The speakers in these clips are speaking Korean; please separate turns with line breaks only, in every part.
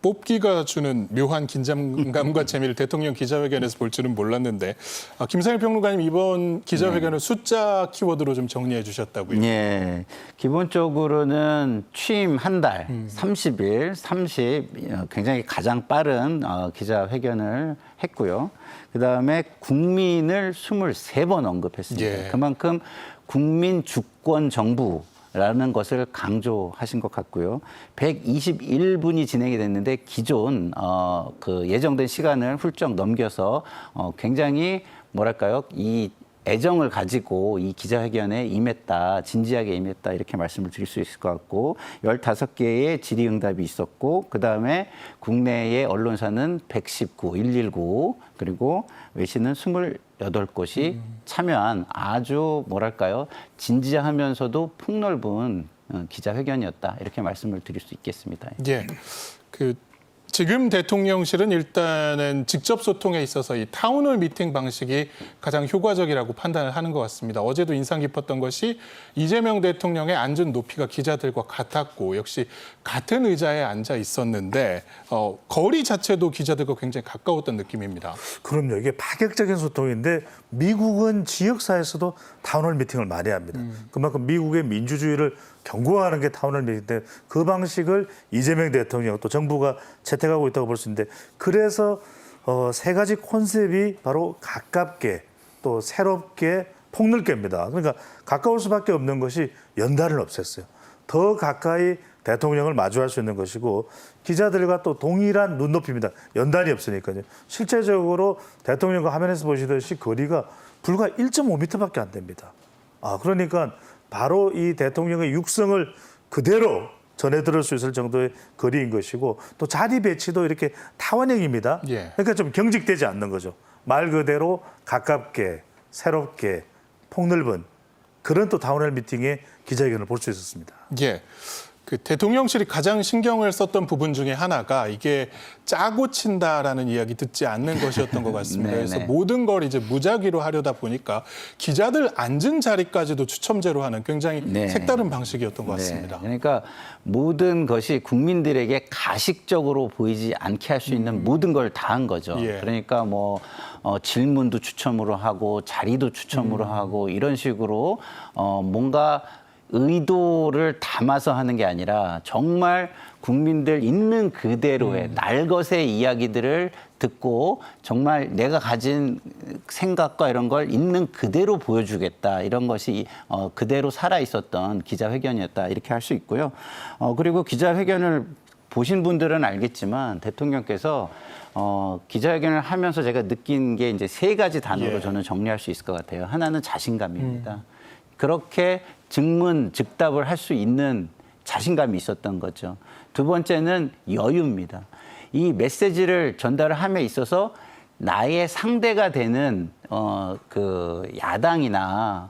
뽑기가 주는 묘한 긴장감과 재미를 대통령 기자회견에서 볼 줄은 몰랐는데 김상일 평론가님 이번 기자회견을 숫자 키워드로 좀 정리해 주셨다고요?
예, 기본적으로는 취임 한 달, 30일, 30 굉장히 가장 빠른 기자회견을 했고요. 그다음에 국민을 23번 언급했습니다.
예.
그만큼 국민 주권 정부라는 것을 강조하신 것 같고요. 121분이 진행이 됐는데 기존 그 예정된 시간을 훌쩍 넘겨서 굉장히 뭐랄까요? 이 애정을 가지고 이 기자회견에 임했다, 진지하게 임했다 이렇게 말씀을 드릴 수 있을 것 같고 15개의 질의응답이 있었고 그다음에 국내의 언론사는 119, 119 그리고 외신은 28곳이 참여한 아주 뭐랄까요? 진지하면서도 폭넓은 기자회견이었다 이렇게 말씀을 드릴 수 있겠습니다.
예. 지금 대통령실은 일단은 직접 소통에 있어서 이 타운홀 미팅 방식이 가장 효과적이라고 판단을 하는 것 같습니다. 어제도 인상 깊었던 것이 이재명 대통령의 앉은 높이가 기자들과 같았고 역시 같은 의자에 앉아 있었는데 거리 자체도 기자들과 굉장히 가까웠던 느낌입니다.
그럼요. 이게 파격적인 소통인데 미국은 지역사회에서도 타운홀 미팅을 많이 합니다. 그만큼 미국의 민주주의를 경고하는 게 타운홀 미팅인데 그 방식을 이재명 대통령 또 정부가 채택하고 있다고 볼 수 있는데 그래서 세 가지 콘셉트이 바로 가깝게 또 새롭게 폭넓게입니다. 그러니까 가까울 수밖에 없는 것이 연단을 없앴어요. 더 가까이 대통령을 마주할 수 있는 것이고 기자들과 또 동일한 눈높이입니다. 연단이 없으니까요. 실제적으로 대통령과 화면에서 보시듯이 거리가 불과 1.5m밖에 안 됩니다. 그러니까 바로 이 대통령의 육성을 그대로 전해 들을 수 있을 정도의 거리인 것이고 또 자리 배치도 이렇게 타원형입니다.
예.
그러니까 좀 경직되지 않는 거죠. 말 그대로 가깝게 새롭게 폭넓은 그런 또 타운홀 미팅의 기자회견을 볼 수 있었습니다.
예. 대통령실이 가장 신경을 썼던 부분 중에 하나가 이게 짜고 친다라는 이야기 듣지 않는 것이었던 것 같습니다. 그래서 모든 걸 이제 무작위로 하려다 보니까 기자들 앉은 자리까지도 추첨제로 하는 굉장히 색다른 방식이었던 것 같습니다.
그러니까 모든 것이 국민들에게 가식적으로 보이지 않게 할 수 있는 모든 걸 다 한 거죠.
예.
그러니까 뭐 질문도 추첨으로 하고 자리도 추첨으로 하고 이런 식으로 뭔가 의도를 담아서 하는 게 아니라 정말 국민들 있는 그대로의 날것의 이야기들을 듣고 정말 내가 가진 생각과 이런 걸 있는 그대로 보여주겠다. 이런 것이 그대로 살아 있었던 기자회견이었다. 이렇게 할 수 있고요. 그리고 기자회견을 보신 분들은 알겠지만 대통령께서 기자회견을 하면서 제가 느낀 게 이제 세 가지 단어로 저는 정리할 수 있을 것 같아요. 하나는 자신감입니다. 그렇게 증문, 즉답을 할 수 있는 자신감이 있었던 거죠. 두 번째는 여유입니다. 이 메시지를 전달함에 있어서 나의 상대가 되는 그 야당이나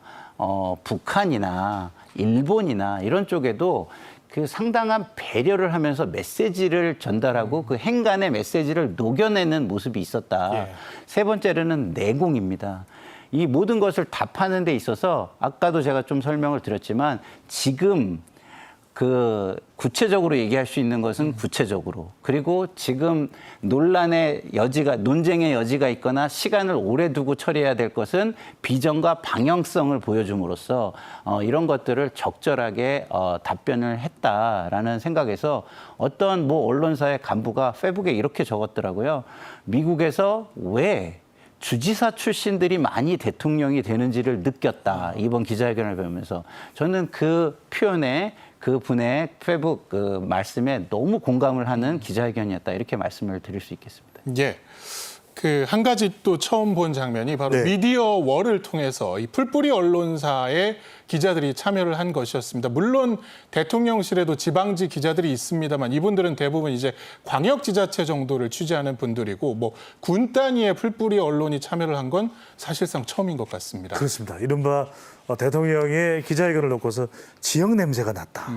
북한이나 일본이나 이런 쪽에도 그 상당한 배려를 하면서 메시지를 전달하고 그 행간의 메시지를 녹여내는 모습이 있었다.
예.
세 번째로는 내공입니다. 이 모든 것을 답하는 데 있어서 아까도 제가 좀 설명을 드렸지만 지금 그 구체적으로 얘기할 수 있는 것은 구체적으로 그리고 지금 논쟁의 여지가 있거나 시간을 오래 두고 처리해야 될 것은 비전과 방향성을 보여줌으로써 이런 것들을 적절하게 답변을 했다라는 생각에서 어떤 뭐 언론사의 간부가 페북에 이렇게 적었더라고요. 미국에서 왜 주지사 출신들이 많이 대통령이 되는지를 느꼈다. 이번 기자회견을 보면서 저는 그 표현에 그분의 페북 그 말씀에 너무 공감을 하는 기자회견이었다. 이렇게 말씀을 드릴 수 있겠습니다.
예. 한 가지 또 처음 본 장면이 바로 미디어 월을 통해서 이 풀뿌리 언론사의 기자들이 참여를 한 것이었습니다. 물론 대통령실에도 지방지 기자들이 있습니다만 이분들은 대부분 이제 광역지자체 정도를 취재하는 분들이고 뭐 군 단위의 풀뿌리 언론이 참여를 한 건 사실상 처음인 것 같습니다.
그렇습니다. 이른바 대통령의 기자회견을 놓고서 지역 냄새가 났다.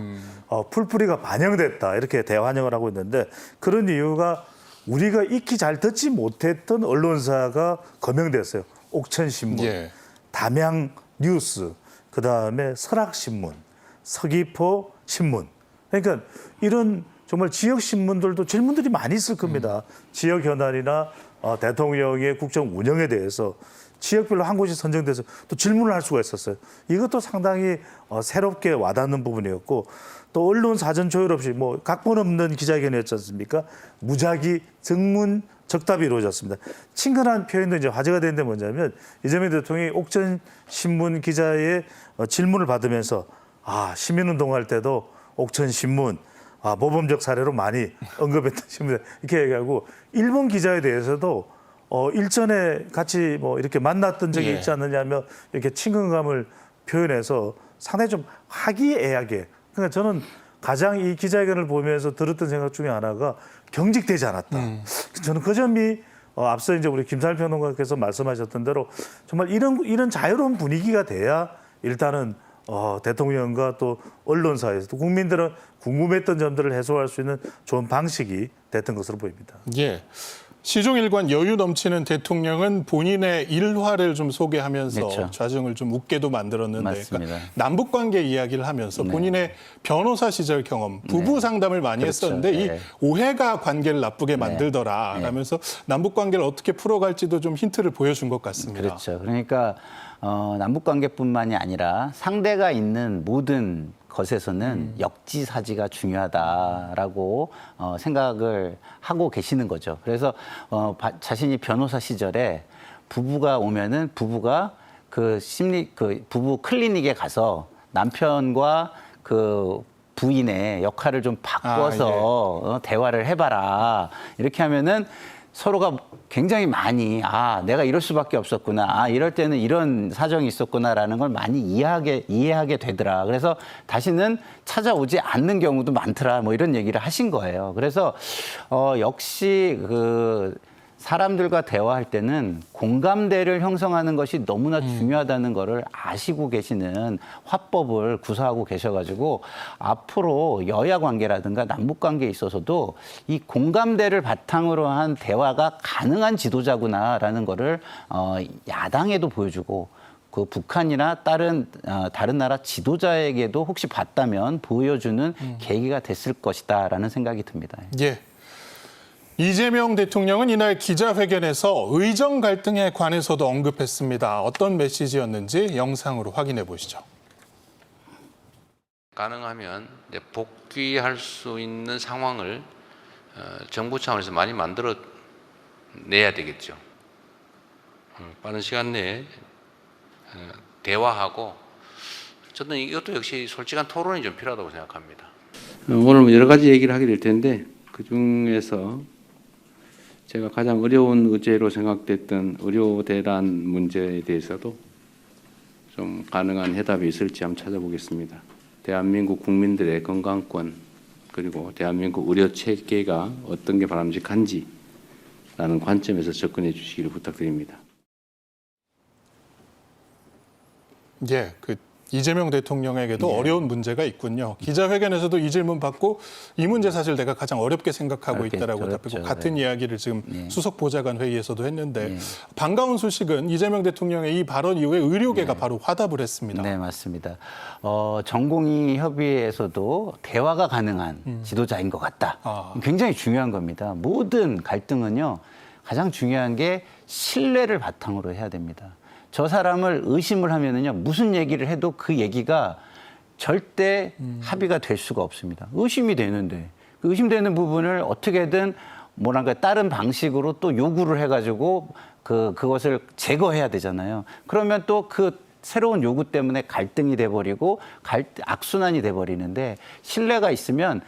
풀뿌리가 반영됐다. 이렇게 대환영을 하고 있는데 그런 이유가 우리가 익히 잘 듣지 못했던 언론사가 거명됐어요. 옥천신문, 담양뉴스, 그다음에 설악신문, 서귀포신문. 그러니까 이런 정말 지역 신문들도 질문들이 많이 있을 겁니다. 지역 현안이나 대통령의 국정 운영에 대해서 지역별로 한 곳이 선정돼서 또 질문을 할 수가 있었어요. 이것도 상당히 새롭게 와닿는 부분이었고 또 언론 사전 조율 없이 뭐 각본 없는 기자회견이었지 않습니까? 무작위 증문 적답이 이루어졌습니다. 친근한 표현도 이제 화제가 되는데 뭐냐면 이재명 대통령이 옥천 신문 기자의 질문을 받으면서 시민운동할 때도 옥천 신문 모범적 사례로 많이 언급했던 신문 이렇게 얘기하고 일본 기자에 대해서도 일전에 같이 뭐 이렇게 만났던 적이 있지 않느냐며 이렇게 친근감을 표현해서 상당히 좀 화기애애하게. 그러니까 저는 가장 이 기자회견을 보면서 들었던 생각 중에 하나가 경직되지 않았다. 저는 그 점이 앞서 이제 우리 김상일 평론가께서 말씀하셨던 대로 정말 이런 자유로운 분위기가 돼야 일단은 대통령과 또 언론사에서 또 국민들은 궁금했던 점들을 해소할 수 있는 좋은 방식이 됐던 것으로 보입니다.
예. 시종일관 여유 넘치는 대통령은 본인의 일화를 좀 소개하면서
그렇죠.
좌증을 좀 웃게도 만들었는데
맞습니다.
남북 관계 이야기를 하면서 본인의 변호사 시절 경험, 부부 상담을 많이
그렇죠.
했었는데
네.
이 오해가 관계를 나쁘게 만들더라 라면서 남북 관계를 어떻게 풀어갈지도 좀 힌트를 보여준 것 같습니다.
그렇죠. 그러니까 남북 관계뿐만이 아니라 상대가 있는 모든 것에서는 역지사지가 중요하다라고 생각을 하고 계시는 거죠. 그래서 자신이 변호사 시절에 부부가 오면은 부부가 그 부부 클리닉에 가서 남편과 그 부인의 역할을 좀 바꿔서 대화를 해봐라. 이렇게 하면은 서로가 굉장히 많이 내가 이럴 수밖에 없었구나. 이럴 때는 이런 사정이 있었구나라는 걸 많이 이해하게 되더라. 그래서 다시는 찾아오지 않는 경우도 많더라. 뭐 이런 얘기를 하신 거예요. 그래서 역시 사람들과 대화할 때는 공감대를 형성하는 것이 너무나 중요하다는 거를 아시고 계시는 화법을 구사하고 계셔가지고 앞으로 여야 관계라든가 남북 관계에 있어서도 이 공감대를 바탕으로 한 대화가 가능한 지도자구나라는 거를 야당에도 보여주고 그 북한이나 다른 나라 지도자에게도 혹시 봤다면 보여주는 계기가 됐을 것이다라는 생각이 듭니다.
예. 이재명 대통령은 이날 기자회견에서 의정 갈등에 관해서도 언급했습니다. 어떤 메시지였는지 영상으로 확인해 보시죠.
가능하면 이제 복귀할 수 있는 상황을 정부 차원에서 많이 만들어 내야 되겠죠. 빠른 시간 내에 대화하고 저는 이것도 역시 솔직한 토론이 좀 필요하다고 생각합니다.
오늘 여러 가지 얘기를 하게 될 텐데 그 중에서 제가 가장 어려운 의제로 생각됐던 의료 대란 문제에 대해서도 좀 가능한 해답이 있을지 한번 찾아보겠습니다. 대한민국 국민들의 건강권 그리고 대한민국 의료 체계가 어떤 게 바람직한지라는 관점에서 접근해 주시기를 부탁드립니다.
예, 이재명 대통령에게도 어려운 문제가 있군요. 기자회견에서도 이 질문 받고 이 문제 사실 내가 가장 어렵게 생각하고 있다라고 답했고 같은 이야기를 지금 수석 보좌관 회의에서도 했는데 반가운 소식은 이재명 대통령의 이 발언 이후에 의료계가 바로 화답을 했습니다.
네, 맞습니다. 전공의 협의회에서도 대화가 가능한 지도자인 것 같다. 굉장히 중요한 겁니다. 모든 갈등은요, 가장 중요한 게 신뢰를 바탕으로 해야 됩니다. 저 사람을 의심을 하면은요, 무슨 얘기를 해도 그 얘기가 절대 합의가 될 수가 없습니다. 의심이 되는데, 그 의심되는 부분을 어떻게든 뭐랄까 다른 방식으로 또 요구를 해가지고 그것을 제거해야 되잖아요. 그러면 또 그 새로운 요구 때문에 갈등이 돼버리고 악순환이 돼버리는데 신뢰가 있으면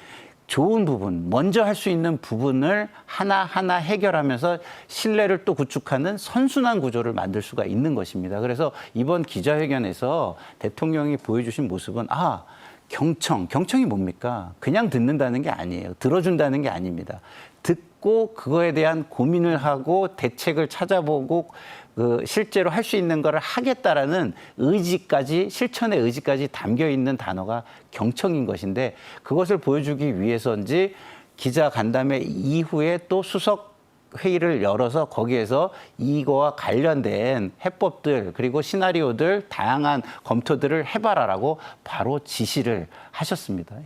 좋은 부분, 먼저 할 수 있는 부분을 하나하나 해결하면서 신뢰를 또 구축하는 선순환 구조를 만들 수가 있는 것입니다. 그래서 이번 기자회견에서 대통령이 보여주신 모습은 경청이 뭡니까? 그냥 듣는다는 게 아니에요. 들어준다는 게 아닙니다. 듣고 그거에 대한 고민을 하고 대책을 찾아보고 실제로 할 수 있는 거를 하겠다라는 의지까지, 실천의 의지까지 담겨 있는 단어가 경청인 것인데 그것을 보여주기 위해서인지 기자 간담회 이후에 또 수석 회의를 열어서 거기에서 이거와 관련된 해법들 그리고 시나리오들 다양한 검토들을 해봐라라고 바로 지시를 하셨습니다.